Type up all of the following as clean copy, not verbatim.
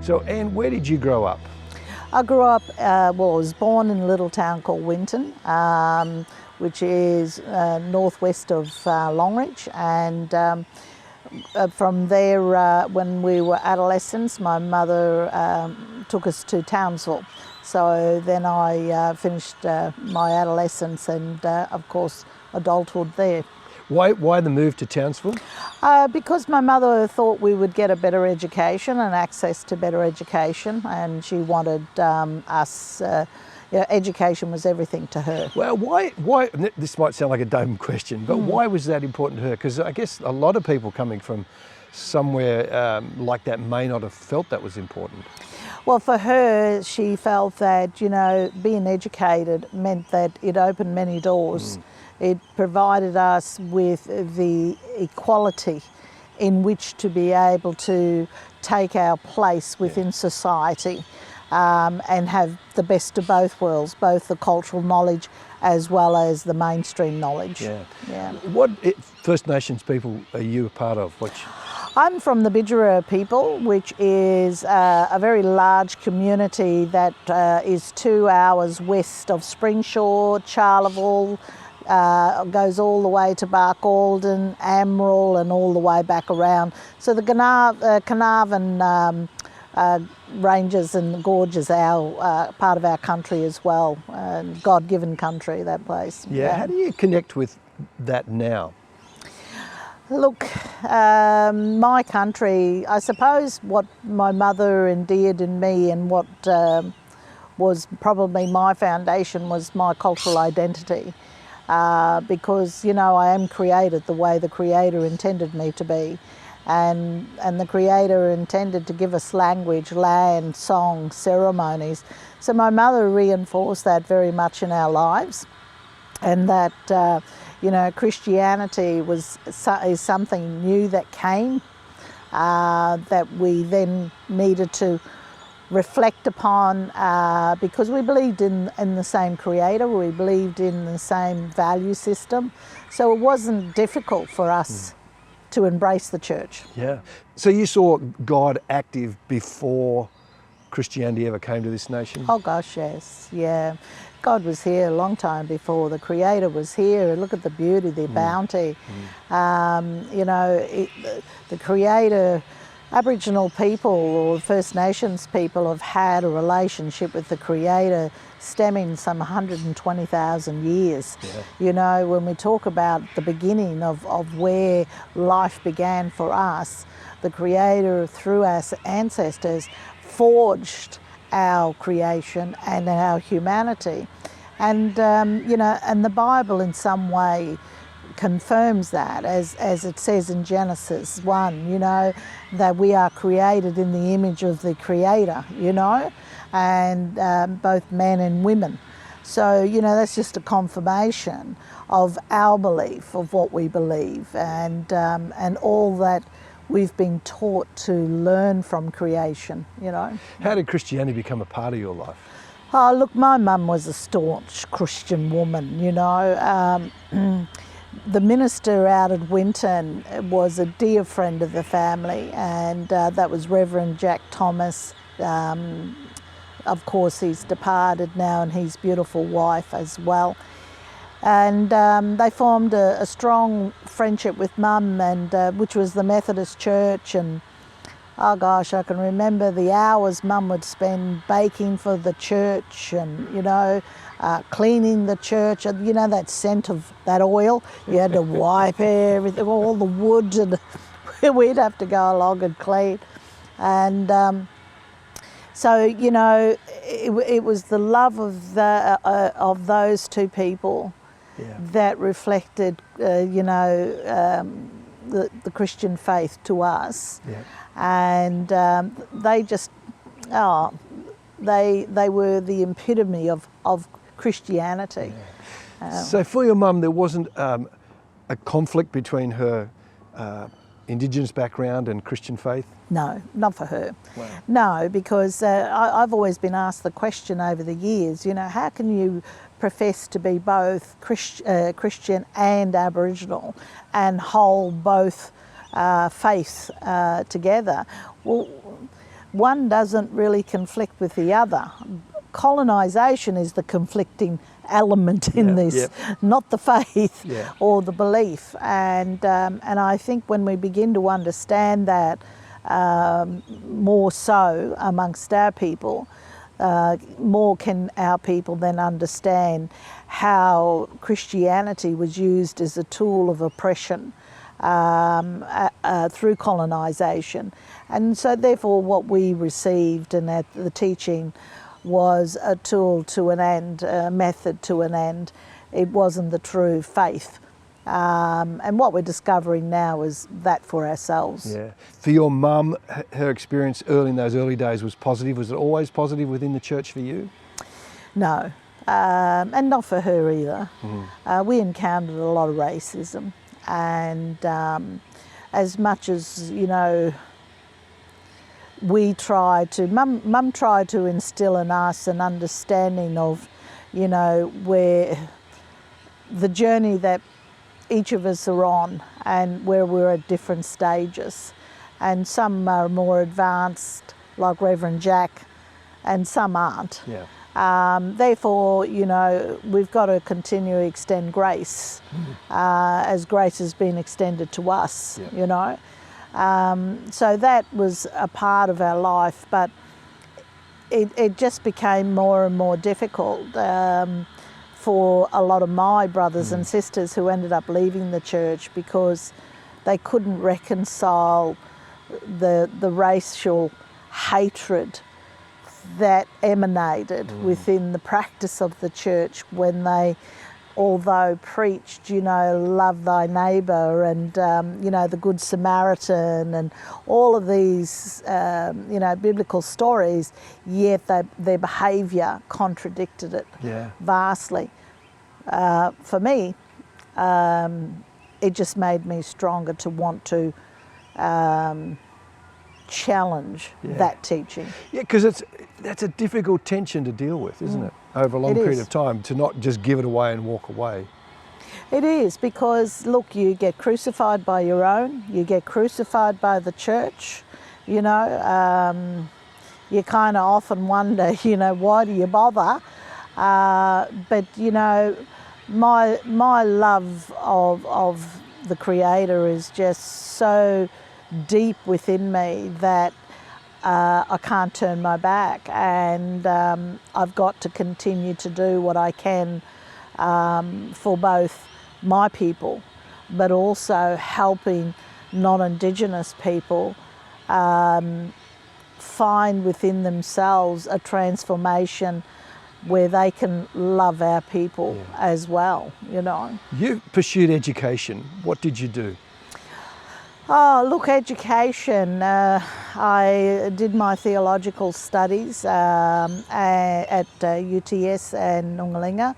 So Anne, where did you grow up? I grew up, I was born in a little town called Winton, which is northwest of Longreach, and from there, when we were adolescents, my mother took us to Townsville. So then I finished my adolescence and, of course, adulthood there. Why the move to Townsville? Because my mother thought we would get a better education and access to better education, and she wanted us. Education was everything to her. Well, why? This might sound like a dumb question, but why was that important to her? Because I guess a lot of people coming from somewhere like that may not have felt that was important. Well, for her, she felt that, being educated meant that it opened many doors. It provided us with the equality in which to be able to take our place within society and have the best of both worlds, both the cultural knowledge as well as the mainstream knowledge. Yeah. What First Nations people are you a part of? I'm from the Bidjara people, which is a very large community that is 2 hours west of Springshaw, Charleville, goes all the way to Barcaldine, Amril, and all the way back around. So the Carnarvon ranges and gorges are part of our country as well, God-given country, that place. Yeah. How do you connect with that now? Look, my country, I suppose what my mother endeared in me and what was probably my foundation was my cultural identity. Because, I am created the way the Creator intended me to be. And the Creator intended to give us language, land, song, ceremonies. So my mother reinforced that very much in our lives, and that Christianity is something new that came, that we then needed to reflect upon, because we believed in the same Creator, we believed in the same value system. So it wasn't difficult for us to embrace the church. Yeah. So you saw God active before Christianity ever came to this nation? Oh gosh, yes. Yeah. God was here a long time before the Creator was here. Look at the beauty, the bounty. The Creator, Aboriginal people or First Nations people have had a relationship with the Creator stemming some 120,000 years. Yeah. When we talk about the beginning of where life began for us, the Creator, through our ancestors, forged our creation and our humanity. And, and the Bible in some way confirms that, as it says in Genesis 1, that we are created in the image of the Creator, and both men and women. So, that's just a confirmation of our belief, of what we believe, and all that we've been taught to learn from creation, How did Christianity become a part of your life? Oh, look, my mum was a staunch Christian woman, The minister out at Winton was a dear friend of the family, and that was Reverend Jack Thomas. Of course, he's departed now, and his beautiful wife as well. And they formed a strong friendship with Mum, and which was the Methodist Church. And oh gosh, I can remember the hours Mum would spend baking for the church, and cleaning the church, and that scent of that oil. You had to wipe everything, all the wood, and we'd have to go along and clean. And so it was the love of those two people that reflected the Christian faith to us. And they just they were the epitome of Christianity. So for your mum, there wasn't a conflict between her Indigenous background and Christian faith? No, not for her. Wow. No, because I've always been asked the question over the years, how can you profess to be both Christian and Aboriginal and hold both faiths together? Well, one doesn't really conflict with the other. Colonisation is the conflicting element in this, not the faith or the belief. And I think when we begin to understand that more so amongst our people, more can our people then understand how Christianity was used as a tool of oppression through colonisation. And so therefore what we received and that the teaching was a tool to an end, a method to an end. It wasn't the true faith. And what we're discovering now is that for ourselves. Yeah. For your mum, her experience in those early days was positive. Was it always positive within the church for you? No, and not for her either. We encountered a lot of racism, and as much as, you know, we tried to, Mum tried to instill in us an understanding of, you know, where the journey that each of us are on and where we're at different stages. And some are more advanced, like Reverend Jack, and some aren't. Therefore, you know, we've got to continue to extend grace as grace has been extended to us, you know. So that was a part of our life, but it just became more and more difficult for a lot of my brothers and sisters who ended up leaving the church because they couldn't reconcile the racial hatred that emanated within the practice of the church when they, although preached, you know, love thy neighbour and, you know, the Good Samaritan and all of these, you know, biblical stories, yet their behaviour contradicted it vastly. For me, it just made me stronger to want to challenge that teaching. Yeah, because that's a difficult tension to deal with, isn't it? Over a long period of time, to not just give it away and walk away. It is, because look, you get crucified by your own, you get crucified by the church, you know, you kind of often wonder, you know, why do you bother? But you know, my love of the Creator is just so deep within me that I can't turn my back, and I've got to continue to do what I can for both my people, but also helping non-Indigenous people find within themselves a transformation where they can love our people as well, you know. You pursued education. What did you do? Oh, look, education. I did my theological studies at UTS and Nungalinga.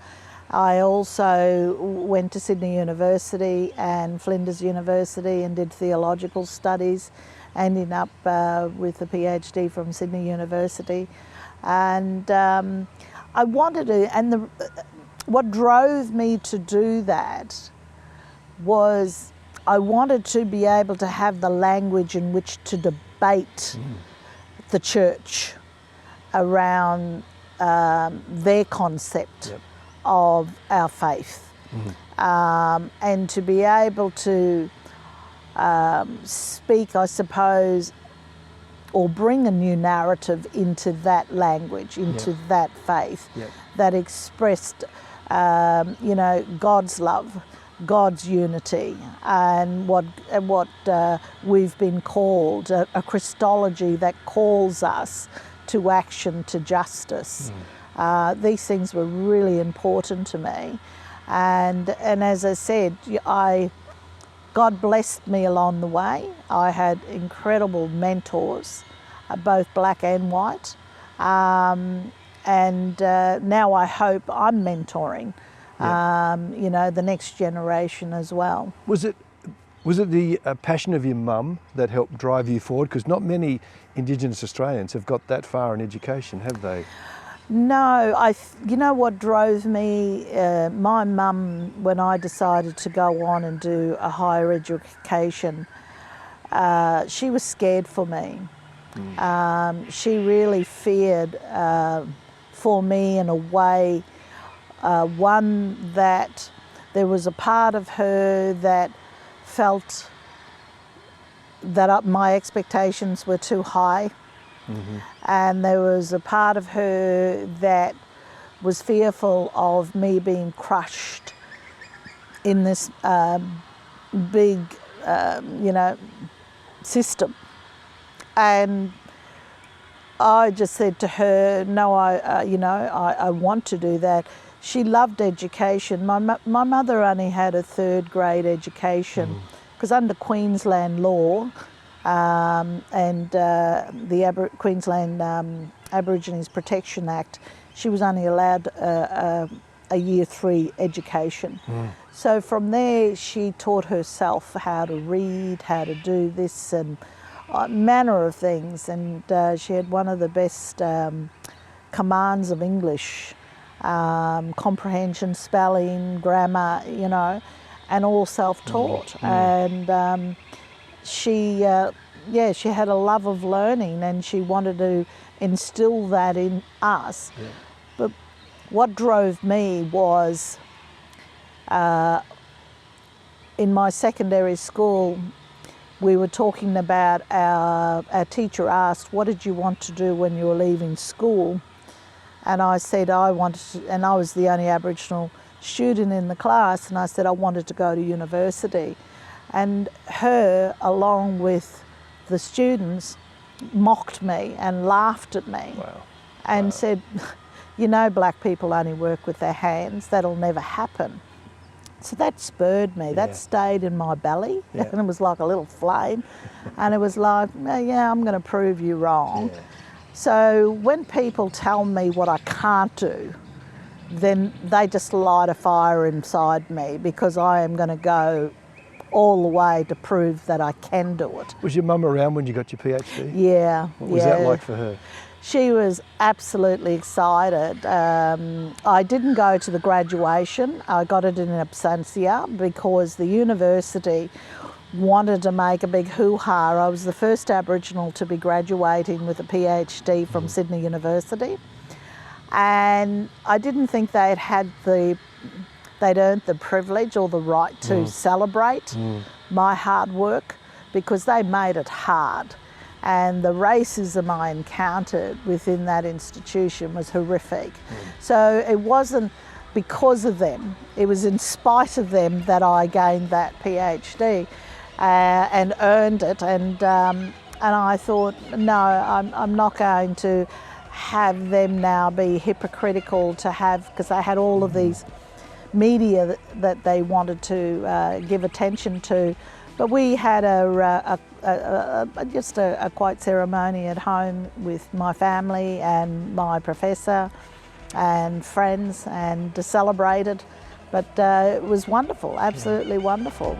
I also went to Sydney University and Flinders University and did theological studies, ending up with a PhD from Sydney University. And I wanted to, and what drove me to do that was I wanted to be able to have the language in which to debate the church around their concept of our faith, and to be able to speak, I suppose, or bring a new narrative into that language, into that faith, that expressed, you know, God's love, God's unity, and what we've been called, a Christology that calls us to action, to justice. These things were really important to me, and as I said, God blessed me along the way. I had incredible mentors, both black and white, and now I hope I'm mentoring you know, the next generation as well. Was it the passion of your mum that helped drive you forward? Because not many Indigenous Australians have got that far in education, have they? No, you know what drove me? My mum, when I decided to go on and do a higher education, she was scared for me. She really feared for me in a way, one that there was a part of her that felt that my expectations were too high. And there was a part of her that was fearful of me being crushed in this big, system. And I just said to her, no, I want to do that. She loved education. My mother only had a 3rd grade education because under Queensland law, and the Queensland Aborigines Protection Act, she was only allowed a Year 3 education. So from there she taught herself how to read, how to do this and manner of things, and she had one of the best commands of English, comprehension, spelling, grammar, and all self-taught. And she had a love of learning, and she wanted to instill that in us. But what drove me was in my secondary school, we were talking about our teacher asked, what did you want to do when you were leaving school? And I said I wanted to, and I was the only Aboriginal student in the class, and I said I wanted to go to university. And her, along with the students, mocked me and laughed at me. And said, black people only work with their hands, that'll never happen. So that spurred me, that stayed in my belly, and it was like a little flame. And it was like, I'm going to prove you wrong. So when people tell me what I can't do, then they just light a fire inside me, because I am going to go all the way to prove that I can do it. Was your mum around when you got your PhD? Yeah. What was that like for her? She was absolutely excited. I didn't go to the graduation. I got it in absentia because the university wanted to make a big hoo-ha. I was the first Aboriginal to be graduating with a PhD from Sydney University. And I didn't think they'd earned the privilege or the right to celebrate my hard work, because they made it hard. And the racism I encountered within that institution was horrific. So it wasn't because of them, it was in spite of them that I gained that PhD and earned it. And I thought, no, I'm not going to have them now be hypocritical to have, because they had all of these media that they wanted to give attention to. But we had just a quiet ceremony at home with my family and my professor and friends, and celebrated. But it was wonderful, absolutely wonderful.